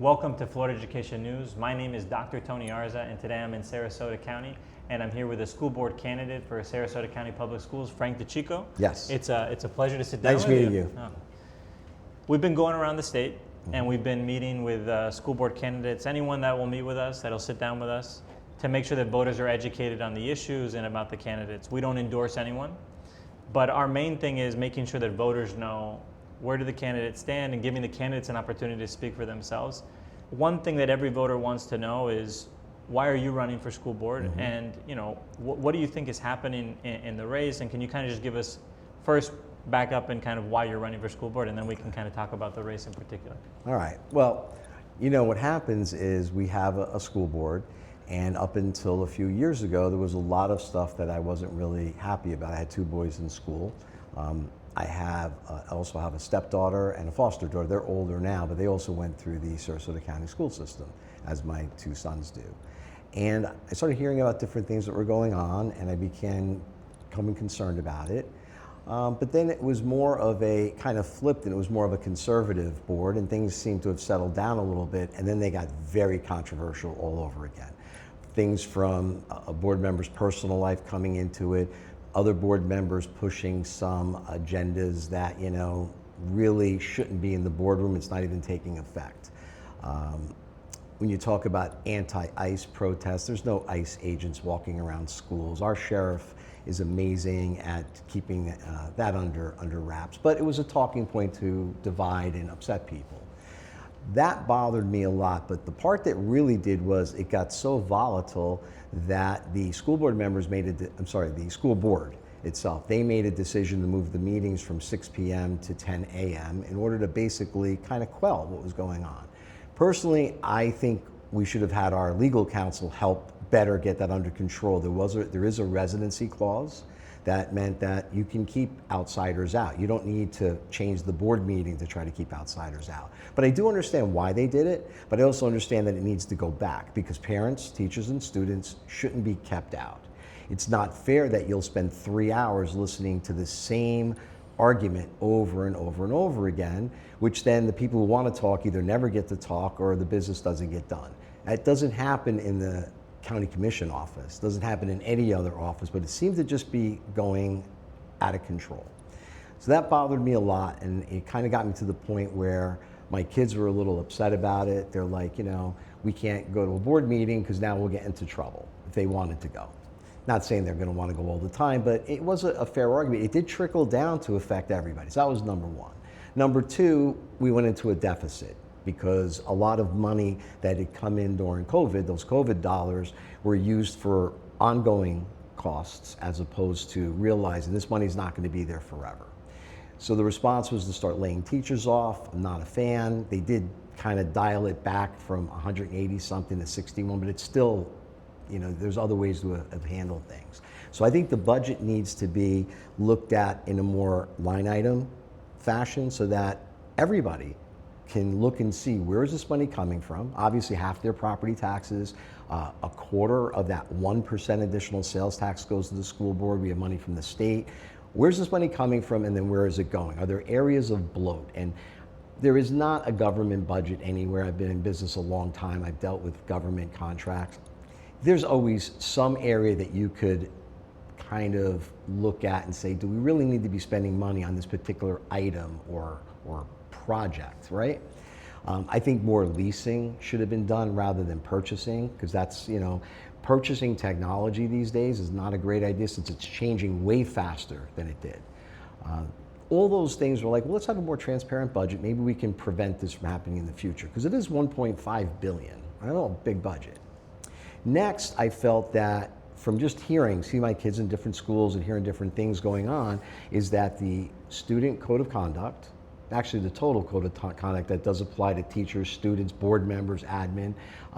Welcome to Florida Education News. My name is Dr. Tony Arza, and today I'm in Sarasota County, and I'm here with a school board candidate for Sarasota County Public Schools, Frank DiCicco. Yes. It's a pleasure to sit down Nice with meeting you. Oh. We've been going around the state, and we've been meeting with school board candidates, anyone that will meet with us, that'll sit down with us, to make sure that voters are educated on the issues and about the candidates. We don't endorse anyone, but our main thing is making sure that voters know where do the candidates stand and giving the candidates an opportunity to speak for themselves. One thing that every voter wants to know is, why are you running for school board? And what do you think is happening in the race? And can you kind of just give us first back up and kind of why you're running for school board, and then we can kind of talk about the race in particular. All right. Well, what happens is we have a school board, and up until a few years ago, there was a lot of stuff that I wasn't really happy about. I had two boys in school. I also have a stepdaughter and a foster daughter. They're older now, but they also went through the Sarasota County school system, as my two sons do. And I started hearing about different things that were going on, and I began becoming concerned about it. But then it was more of a kind of flipped, and it was more of a conservative board, and things seemed to have settled down a little bit, and then they got very controversial all over again. Things from a board member's personal life coming into it, other board members pushing some agendas that, really shouldn't be in the boardroom. It's not even taking effect. When you talk about anti-ICE protests, there's no ICE agents walking around schools. Our sheriff is amazing at keeping that under wraps, but it was a talking point to divide and upset people. That bothered me a lot, but the part that really did was it got so volatile that the school board members the school board itself, they made a decision to move the meetings from 6 p.m. to 10 a.m. in order to basically kind of quell what was going on. Personally, I think we should have had our legal counsel help better get that under control. There is a residency clause that meant that you can keep outsiders out. You don't need to change the board meeting to try to keep outsiders out. But I do understand why they did it, but I also understand that it needs to go back because parents, teachers, and students shouldn't be kept out. It's not fair that you'll spend 3 hours listening to the same argument over and over and over again, which then the people who want to talk either never get to talk or the business doesn't get done. That doesn't happen in the county commission office, doesn't happen in any other office, but it seemed to just be going out of control. So that bothered me a lot, and it kind of got me to the point where my kids were a little upset about it. They're like, we can't go to a board meeting because now we'll get into trouble if they wanted to go. Not saying they're going to want to go all the time, but it was a fair argument. It did trickle down to affect everybody. So that was number one. Number two, we went into a deficit because a lot of money that had come in during COVID, those COVID dollars, were used for ongoing costs as opposed to realizing this money's not going to be there forever. So the response was to start laying teachers off. I'm not a fan. They did kind of dial it back from 180 something to 61, but it's still, there's other ways to handle things. So I think the budget needs to be looked at in a more line item fashion so that everybody can look and see where is this money coming from. Obviously half their property taxes, a quarter of that 1% additional sales tax goes to the school board. We have money from the state. Where's this money coming from, and then where is it going? Are there areas of bloat? And there is not a government budget anywhere. I've been in business a long time. I've dealt with government contracts. There's always some area that you could kind of look at and say, do we really need to be spending money on this particular item or project, right? I think more leasing should have been done rather than purchasing, because that's, purchasing technology these days is not a great idea since it's changing way faster than it did. All those things were like, well, let's have a more transparent budget. Maybe we can prevent this from happening in the future, because it is $1.5 billion. I don't know, a big budget. Next, I felt that from just seeing my kids in different schools and hearing different things going on, is that the student code of conduct, actually the total code of conduct that does apply to teachers, students, board members, admin,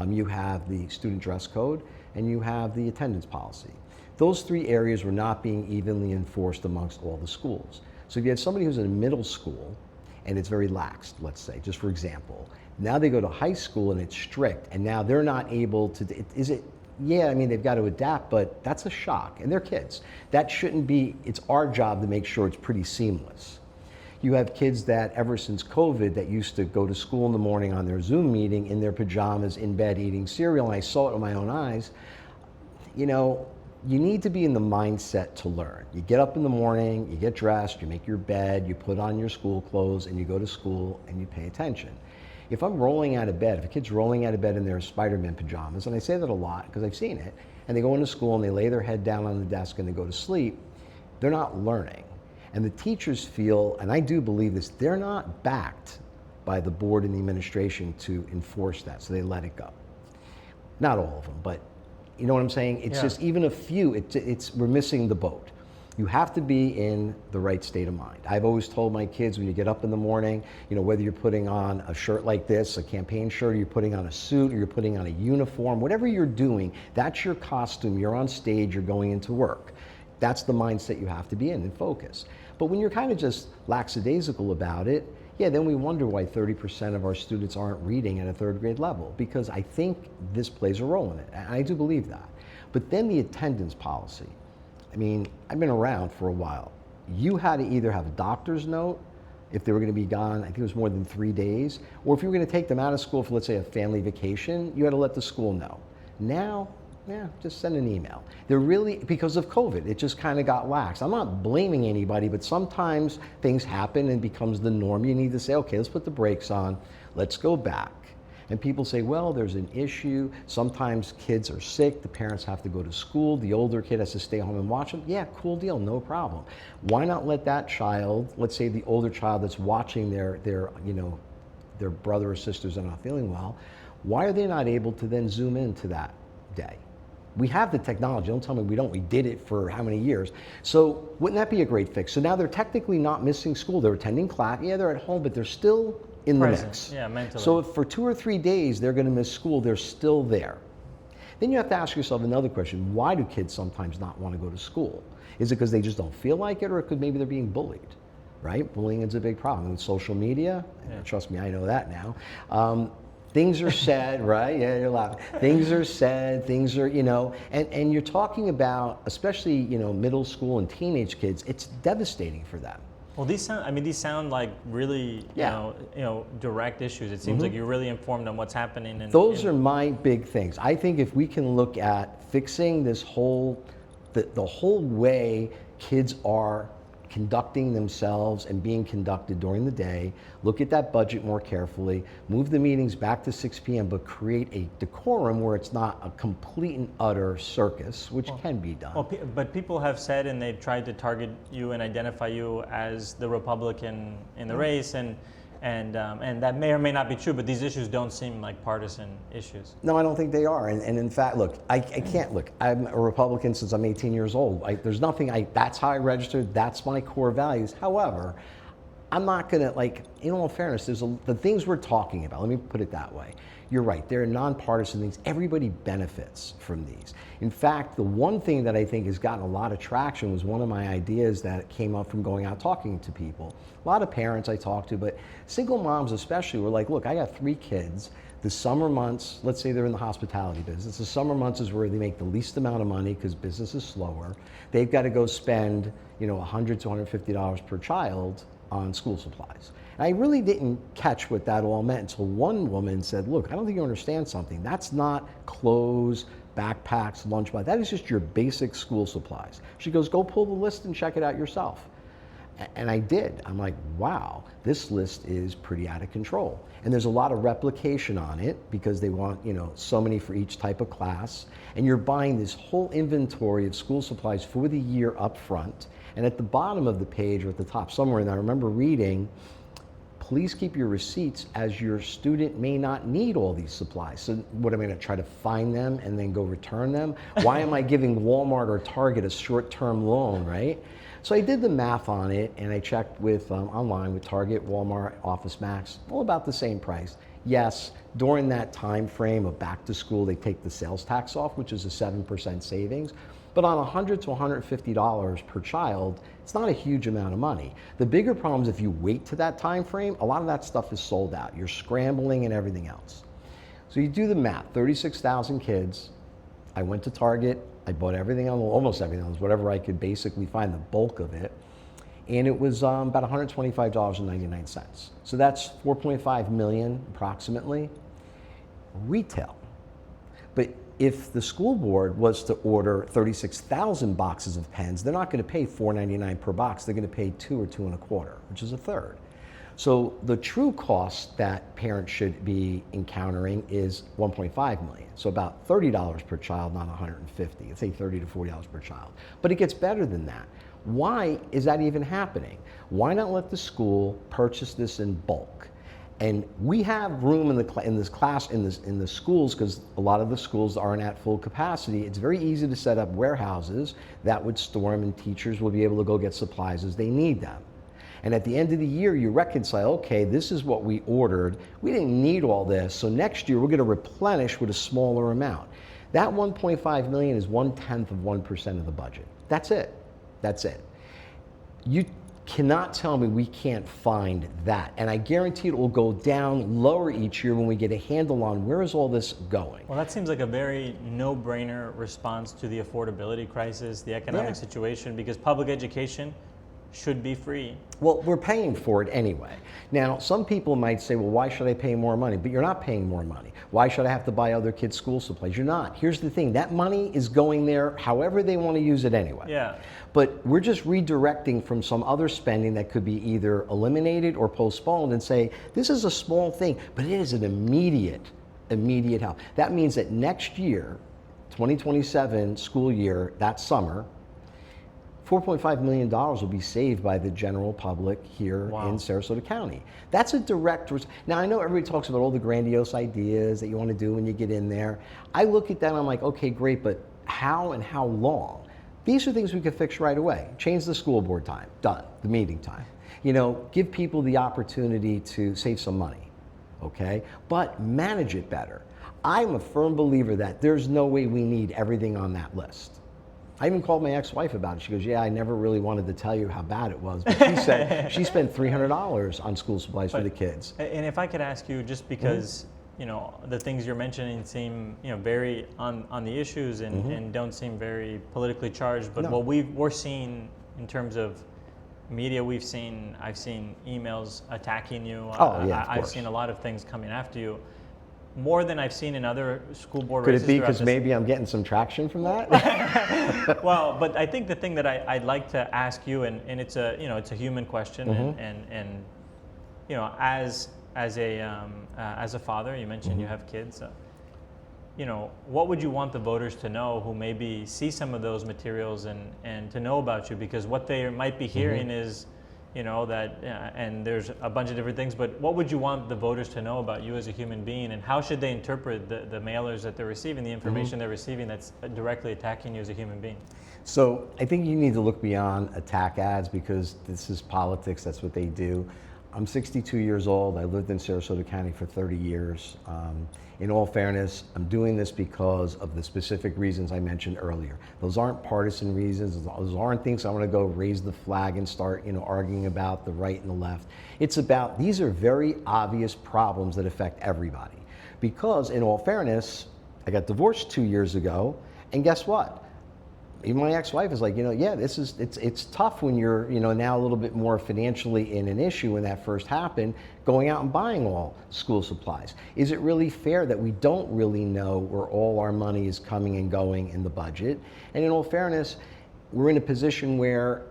you have the student dress code, and you have the attendance policy. Those three areas were not being evenly enforced amongst all the schools. So if you had somebody who's in middle school and it's very lax, let's say, just for example, now they go to high school and it's strict, and now they're not able to, they've got to adapt, but that's a shock, and they're kids. That shouldn't be, it's our job to make sure it's pretty seamless. You have kids that ever since COVID that used to go to school in the morning on their Zoom meeting in their pajamas in bed eating cereal, and I saw it with my own eyes. You know, you need to be in the mindset to learn. You get up in the morning, you get dressed, you make your bed, you put on your school clothes, and you go to school and you pay attention. If I'm rolling out of bed, if a kid's rolling out of bed in their Spider-Man pajamas, and I say that a lot because I've seen it, and they go into school and they lay their head down on the desk and they go to sleep, they're not learning. And the teachers feel, and I do believe this, they're not backed by the board and the administration to enforce that, so they let it go. Not all of them, but you know what I'm saying? It's just even a few, we're missing the boat. You have to be in the right state of mind. I've always told my kids when you get up in the morning, you know, whether you're putting on a shirt like this, a campaign shirt, or you're putting on a suit, or you're putting on a uniform, whatever you're doing, that's your costume. You're on stage, you're going into work. That's the mindset you have to be in and focus. But when you're kind of just lackadaisical about it, yeah, then we wonder why 30% of our students aren't reading at a third grade level, because I think this plays a role in it. And I do believe that. But then the attendance policy. I mean, I've been around for a while. You had to either have a doctor's note if they were going to be gone, I think it was more than 3 days, or if you were going to take them out of school for, let's say, a family vacation, you had to let the school know. Now, yeah, just send an email. They're really, because of COVID, it just kind of got lax. I'm not blaming anybody, but sometimes things happen and becomes the norm. You need to say, okay, let's put the brakes on, let's go back. And people say, well, there's an issue. Sometimes kids are sick, the parents have to go to school, the older kid has to stay home and watch them. Yeah, cool deal, no problem. Why not let that child, let's say the older child that's watching their brother or sisters that are not feeling well, why are they not able to then zoom into that day? We have the technology, don't tell me we don't, we did it for how many years. So wouldn't that be a great fix? So now they're technically not missing school, they're attending class, yeah, they're at home, but they're still in the mix. Yeah, mentally. So if for 2 or 3 days they're going to miss school, they're still there. Then you have to ask yourself another question. Why do kids sometimes not want to go to school? Is it because they just don't feel like it, or because maybe they're being bullied, right? Bullying is a big problem. And social media, trust me, I know that now. Things are said, right? Yeah, you're laughing. Things are said, things are, and you're talking about, especially, middle school and teenage kids, it's devastating for them. Well, these sound like really, direct issues. It seems like you're really informed on what's happening. Those are my big things. I think if we can look at fixing this whole, the whole way kids are conducting themselves and being conducted during the day, look at that budget more carefully, move the meetings back to 6 p.m., but create a decorum where it's not a complete and utter circus, which can be done. Well, but people have said, and they've tried to target you and identify you as the Republican in the race, and that may or may not be true, but these issues don't seem like partisan issues. No, I don't think they are. And in fact, look, I can't look. I'm a Republican since I'm 18 years old. There's nothing, that's how I registered, that's my core values. However, I'm not gonna, in all fairness, the things we're talking about, let me put it that way. You're right, they're nonpartisan things. Everybody benefits from these. In fact, the one thing that I think has gotten a lot of traction was one of my ideas that came up from going out talking to people. A lot of parents I talked to, but single moms especially were like, look, I got 3 kids. The summer months, let's say they're in the hospitality business, the summer months is where they make the least amount of money because business is slower. They've got to go spend, $100 to $150 per child on school supplies. And I really didn't catch what that all meant until one woman said, look, I don't think you understand something. That's not clothes, backpacks, lunchbox. That is just your basic school supplies. She goes, go pull the list and check it out yourself. And I did. I'm like, wow, this list is pretty out of control. And there's a lot of replication on it because they want, so many for each type of class. And you're buying this whole inventory of school supplies for the year up front. And at the bottom of the page or at the top somewhere, and I remember reading, please keep your receipts as your student may not need all these supplies. So what am I gonna try to find them and then go return them? Why am I giving Walmart or Target a short-term loan, right? So I did the math on it and I checked with online with Target, Walmart, Office Max, all about the same price. Yes, during that time frame of back to school, they take the sales tax off, which is a 7% savings. But on $100 to $150 per child, it's not a huge amount of money. The bigger problem is if you wait to that time frame, a lot of that stuff is sold out. You're scrambling and everything else. So you do the math, 36,000 kids. I went to Target, I bought everything on, almost everything, whatever I could basically find, the bulk of it. and it was about $125.99. So that's 4.5 million approximately retail. But if the school board was to order 36,000 boxes of pens, they're not going to pay $4.99 per box. They're going to pay $2 or $2.25, which is a third. So the true cost that parents should be encountering is $1.5 million. So about $30 per child, not $150. Let's say $30 to $40 per child. But it gets better than that. Why is that even happening? Why not let the school purchase this in bulk? And we have room in the schools, because a lot of the schools aren't at full capacity. It's very easy to set up warehouses that would store them, and teachers will be able to go get supplies as they need them. And at the end of the year, you reconcile, okay, this is what we ordered. We didn't need all this, so next year we're going to replenish with a smaller amount. That 1.5 million is 1/10 of 1% of the budget. That's it. That's it. You cannot tell me we can't find that. And I guarantee it will go down lower each year when we get a handle on where is all this going. Well, that seems like a very no-brainer response to the affordability crisis, the economic situation, because public education should be free. Well, we're paying for it anyway. Now, some people might say, well, why should I pay more money? But you're not paying more money. Why should I have to buy other kids' school supplies? You're not. Here's the thing, that money is going there however they want to use it anyway. Yeah. But we're just redirecting from some other spending that could be either eliminated or postponed and say, this is a small thing, but it is an immediate help. That means that next year, 2027 school year, that summer, $4.5 million will be saved by the general public here in Sarasota County. That's a direct now, I know everybody talks about all the grandiose ideas that you want to do when you get in there. I look at that and I'm like, okay, great, but how and how long? These are things we could fix right away. Change the school board time, done, the meeting time. You know, give people the opportunity to save some money, okay? But manage it better. I'm a firm believer that there's no way we need everything on that list. I even called my ex-wife about it. She goes, yeah, I never really wanted to tell you how bad it was. But she said she spent $300 on school supplies for the kids. And if I could ask you, just because, you know, the things you're mentioning seem, you know, very on the issues and don't seem very politically charged, but what we're seeing in terms of media, I've seen emails attacking you. I've seen a lot of things coming after you. More than I've seen in other school board races. Could it be because maybe I'm getting some traction from that? Well, but I think the thing that I'd like to ask you, and it's a, you know, it's a human question, and you know, as a father, you mentioned you have kids. You know, what would you want the voters to know who maybe see some of those materials and to know about you? Because what they might be hearing is, you know, that, and there's a bunch of different things, but what would you want the voters to know about you as a human being, and how should they interpret the mailers that they're receiving, the information they're receiving that's directly attacking you as a human being? So I think you need to look beyond attack ads, because this is politics, that's what they do. I'm 62 years old, I lived in Sarasota County for 30 years. In all fairness, I'm doing this because of the specific reasons I mentioned earlier. Those aren't partisan reasons, those aren't things I want to go raise the flag and start, you know, arguing about the right and the left. It's about, these are very obvious problems that affect everybody. Because in all fairness, I got divorced 2 years ago, and guess what? Even my ex-wife is like, you know, yeah, it's tough when you're, you know, now a little bit more financially in an issue when that first happened, going out and buying all school supplies. Is it really fair that we don't really know where all our money is coming and going in the budget? And in all fairness, we're in a position where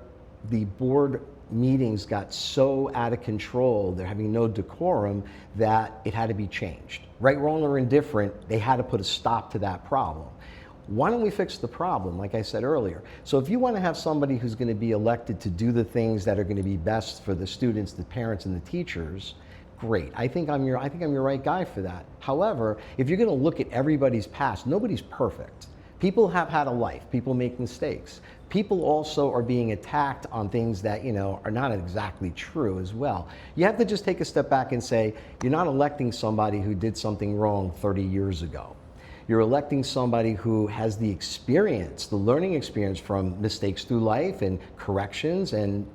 the board meetings got so out of control, they're having no decorum, that it had to be changed. Right, wrong, or indifferent, they had to put a stop to that problem. Why don't we fix the problem, like I said earlier? So if you want to have somebody who's going to be elected to do the things that are going to be best for the students, the parents, and the teachers, great. I think I'm your right guy for that. However, if you're going to look at everybody's past, nobody's perfect. People have had a life. People make mistakes. People also are being attacked on things that, you know, are not exactly true as well. You have to just take a step back and say, you're not electing somebody who did something wrong 30 years ago. You're electing somebody who has the experience, the learning experience from mistakes through life and corrections and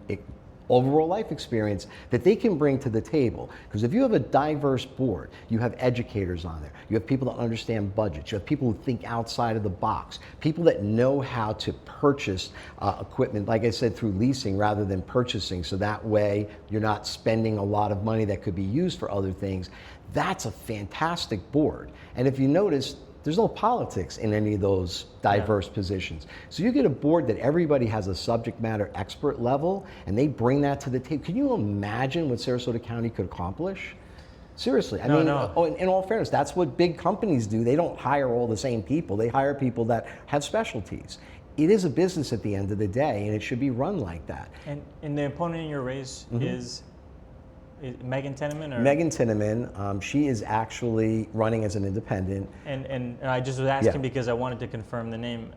overall life experience that they can bring to the table. Because if you have a diverse board, you have educators on there, you have people that understand budgets, you have people who think outside of the box, people that know how to purchase equipment, like I said, through leasing rather than purchasing, so that way you're not spending a lot of money that could be used for other things. That's a fantastic board. And if you notice, there's no politics in any of those diverse positions. So you get a board that everybody has a subject matter expert level and they bring that to the table. Can you imagine what Sarasota County could accomplish? Seriously, I mean, in all fairness, that's what big companies do. They don't hire all the same people. They hire people that have specialties. It is a business at the end of the day, and it should be run like that. And the opponent in your race is Megan Tinneman? Or? Megan Tinneman, she is actually running as an independent. And I just was asking because I wanted to confirm the name.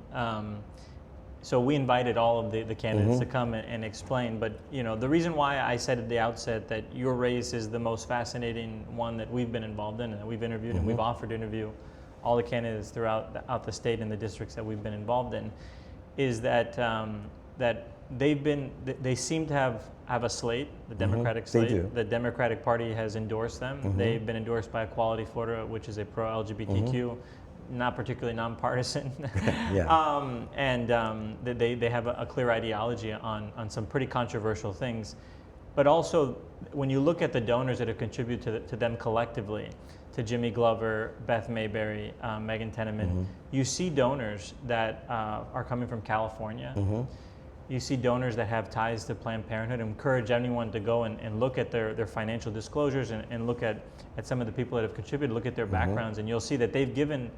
So we invited all of the candidates to come and explain, but the reason why I said at the outset that your race is the most fascinating one that we've been involved in and that we've interviewed and we've offered to interview all the candidates throughout the state and the districts that we've been involved in, is that that they seem to have a slate, the Democratic slate. They do. The Democratic Party has endorsed them. They've been endorsed by Equality Florida, which is a pro-LGBTQ, not particularly nonpartisan. They have a clear ideology on some pretty controversial things. But also, when you look at the donors that have contributed to them collectively, to Jimmy Glover, Beth Mayberry, Megan Tinneman, you see donors that are coming from California. You see donors that have ties to Planned Parenthood. Encourage anyone to go and look at their financial disclosures and look at some of the people that have contributed, look at their backgrounds, and you'll see that they've given,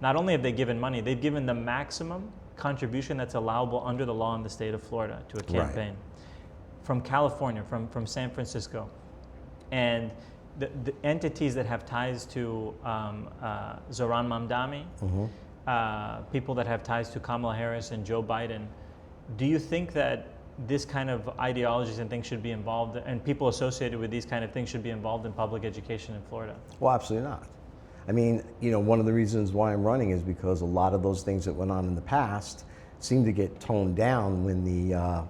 not only have they given money, they've given the maximum contribution that's allowable under the law in the state of Florida to a campaign. From California, from San Francisco. And the entities that have ties to Zohran Mamdani, people that have ties to Kamala Harris and Joe Biden, do you think that this kind of ideologies and things should be involved, and people associated with these kind of things should be involved in public education in Florida? Well, absolutely not. I mean, one of the reasons why I'm running is because a lot of those things that went on in the past seem to get toned down when the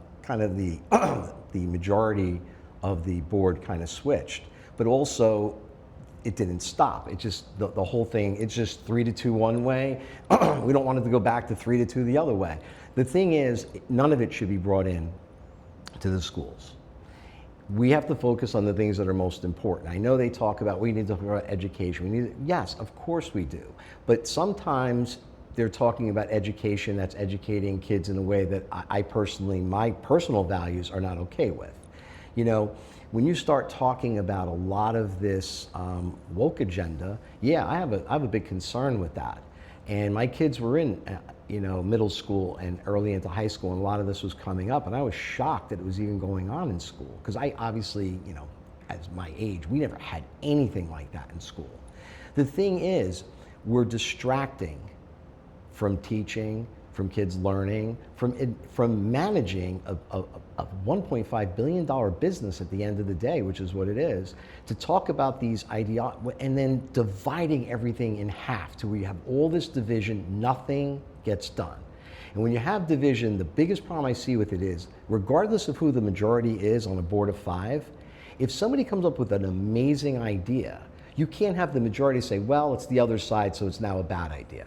the majority of the board kind of switched. But also, it didn't stop. It just, the whole thing, it's just 3-2 one way. We don't want it to go back to 3-2 the other way. The thing is, none of it should be brought in to the schools. We have to focus on the things that are most important. I know they talk about, we need to talk about education. Yes, of course we do. But sometimes they're talking about education that's educating kids in a way that my personal values are not okay with. When you start talking about a lot of this woke agenda, I have a big concern with that. And my kids were in middle school and early into high school, and a lot of this was coming up, and I was shocked that it was even going on in school, because I obviously, as my age, we never had anything like that in school. The thing is, we're distracting from teaching, from kids learning, from managing a $1.5 billion business at the end of the day, which is what it is, to talk about these and then dividing everything in half to where you have all this division, nothing gets done. And when you have division, the biggest problem I see with it is, regardless of who the majority is on a board of 5, if somebody comes up with an amazing idea, you can't have the majority say, well, it's the other side, so it's now a bad idea.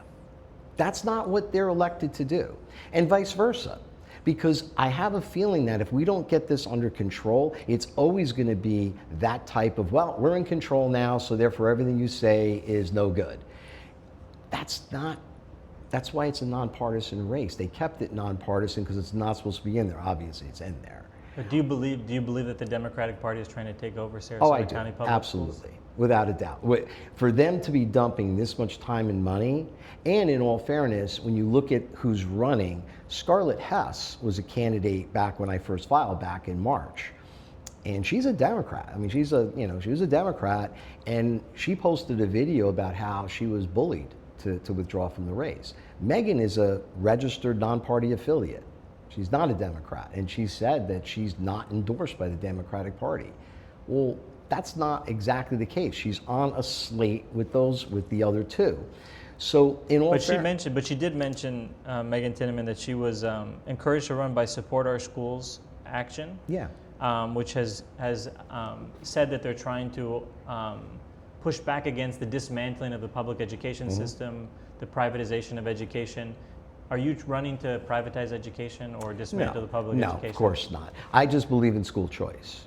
That's not what they're elected to do, and vice versa. Because I have a feeling that if we don't get this under control, it's always going to be that type of, well, we're in control now, so therefore everything you say is no good. That's why it's a nonpartisan race. They kept it nonpartisan because it's not supposed to be in there. Obviously, it's in there. But do you believe that the Democratic Party is trying to take over Sarasota County Public Absolutely. Schools? Without a doubt. For them to be dumping this much time and money, and in all fairness, when you look at who's running, Scarlett Hess was a candidate back when I first filed back in March. And she's a Democrat. I mean, she was a Democrat, and she posted a video about how she was bullied to withdraw from the race. Megan is a registered non-party affiliate. She's not a Democrat, and she said that she's not endorsed by the Democratic Party. Well, that's not exactly the case. She's on a slate with the other two. So in all, but she did mention Megan Tinneman that she was encouraged to run by Support Our Schools Action. Yeah. which has said that they're trying to push back against the dismantling of the public education system, the privatization of education. Are you running to privatize education or dismantle the public education? No, of course not. I just believe in school choice.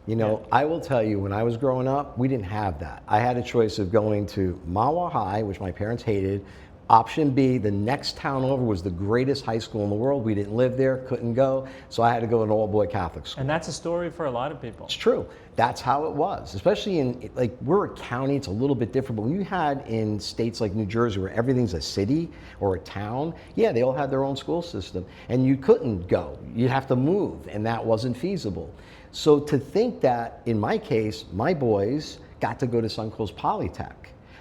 You know, I will tell you, when I was growing up, we didn't have that. I had a choice of going to Mawa High, which my parents hated. Option B, the next town over, was the greatest high school in the world. We didn't live there, couldn't go, so I had to go to an all-boy Catholic school. And that's a story for a lot of people. It's true. That's how it was. Especially in, like, we're a county, it's a little bit different, but when you had in states like New Jersey where everything's a city or a town, yeah, they all had their own school system. And you couldn't go. You'd have to move, and that wasn't feasible. So to think that, in my case, my boys got to go to Suncoast Polytech.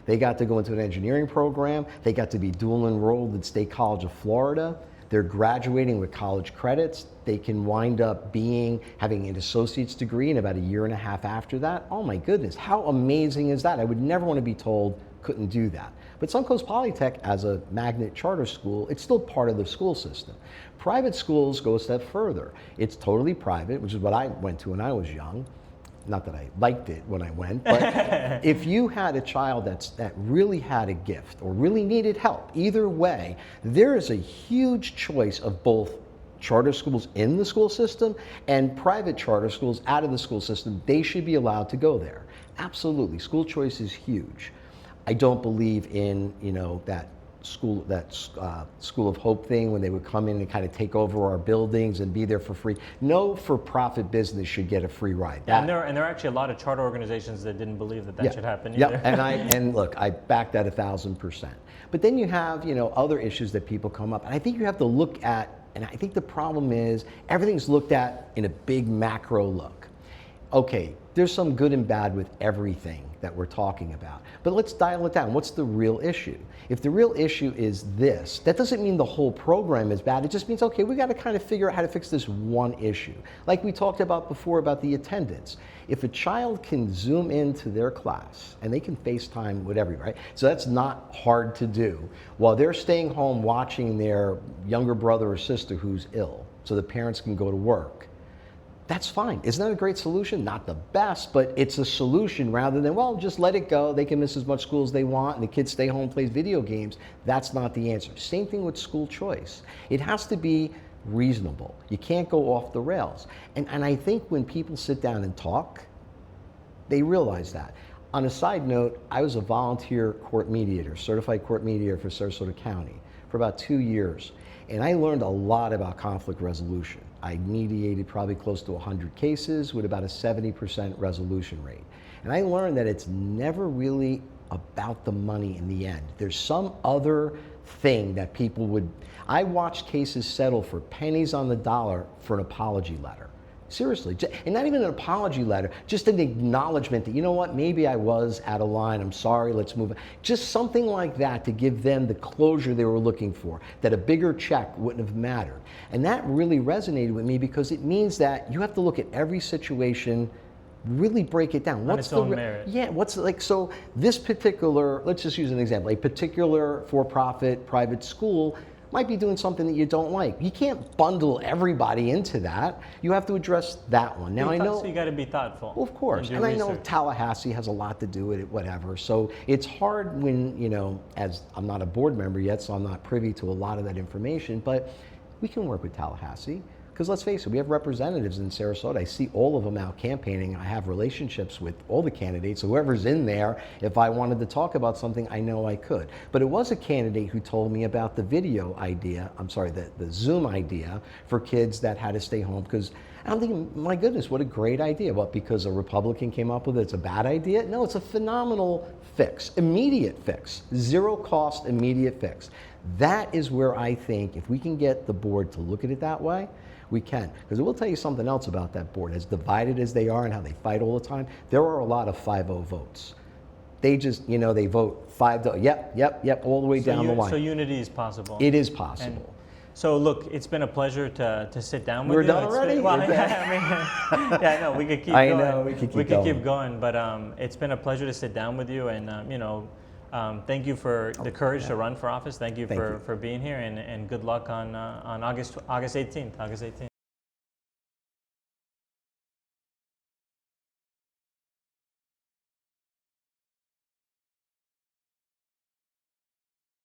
They got to go into an engineering program. They got to be dual enrolled at State College of Florida. They're graduating with college credits. They can wind up having an associate's degree in about a year and a half after that. Oh my goodness, how amazing is that? I would never want to be told couldn't do that. But Suncoast Polytech, as a magnet charter school, it's still part of the school system. Private schools go a step further. It's totally private, which is what I went to when I was young. Not that I liked it when I went, but if you had a child that really had a gift or really needed help, either way, there is a huge choice of both charter schools in the school system and private charter schools out of the school system. They should be allowed to go there. Absolutely, school choice is huge. I don't believe in, you know, that school of hope thing when they would come in and kind of take over our buildings and be there for free. No for-profit business should get a free ride. And there are actually a lot of charter organizations that didn't believe that should happen either. Yeah, and look, I back that 1,000%. But then you have, you know, other issues that people come up, and I think you have to look at, and I think the problem is everything's looked at in a big macro look. Okay, there's some good and bad with everything that we're talking about, but let's dial it down. What's the real issue? If the real issue is this, that doesn't mean the whole program is bad. It just means, okay, we got to kind of figure out how to fix this one issue. Like we talked about before about the attendance. If a child can zoom into their class and they can FaceTime with everybody, right? So that's not hard to do while they're staying home watching their younger brother or sister who's ill, so the parents can go to work. That's fine. Isn't that a great solution? Not the best, but it's a solution rather than, well, just let it go. They can miss as much school as they want and the kids stay home and play video games. That's not the answer. Same thing with school choice. It has to be reasonable. You can't go off the rails. And I think when people sit down and talk, they realize that. On a side note, I was a volunteer court mediator, certified court mediator for Sarasota County for about 2 years. And I learned a lot about conflict resolution. I mediated probably close to 100 cases with about a 70% resolution rate. And I learned that it's never really about the money in the end. There's some other thing that people would, I watched cases settle for pennies on the dollar for an apology letter. Seriously, and not even an apology letter, just an acknowledgement that, you know what, maybe I was out of line, I'm sorry, let's move on. Just something like that to give them the closure they were looking for, that a bigger check wouldn't have mattered. And that really resonated with me because it means that you have to look at every situation, really break it down. What's the merit? Yeah, what's like, so this particular, let's just use an example, a particular for-profit private school might be doing something that you don't like. You can't bundle everybody into that. You have to address that one. Now I know. So you got to be thoughtful. Well, of course, and I know Tallahassee has a lot to do with it, whatever. So it's hard when, you know, as I'm not a board member yet, so I'm not privy to a lot of that information, but we can work with Tallahassee. Because let's face it, we have representatives in Sarasota. I see all of them out campaigning. I have relationships with all the candidates. So whoever's in there, if I wanted to talk about something, I know I could. But it was a candidate who told me about the video idea, the Zoom idea for kids that had to stay home. Because I'm thinking, my goodness, what a great idea. What, because a Republican came up with it, it's a bad idea? No, it's a phenomenal fix, immediate fix, zero cost, immediate fix. That is where I think if we can get the board to look at it that way, we can. Because I will tell you something else about that board. As divided as they are and how they fight all the time, there are a lot of 5-0 votes. They just, you know, they vote 5-0, yep, all the way down the line. So unity is possible. It is possible. And so look, it's been a pleasure to sit down with you. We're done already? Well, yeah, I know, we could keep going. I know, we could keep going. But it's been a pleasure to sit down with you, and thank you for the courage to run for office. Thank you for being here, and good luck on August 18th.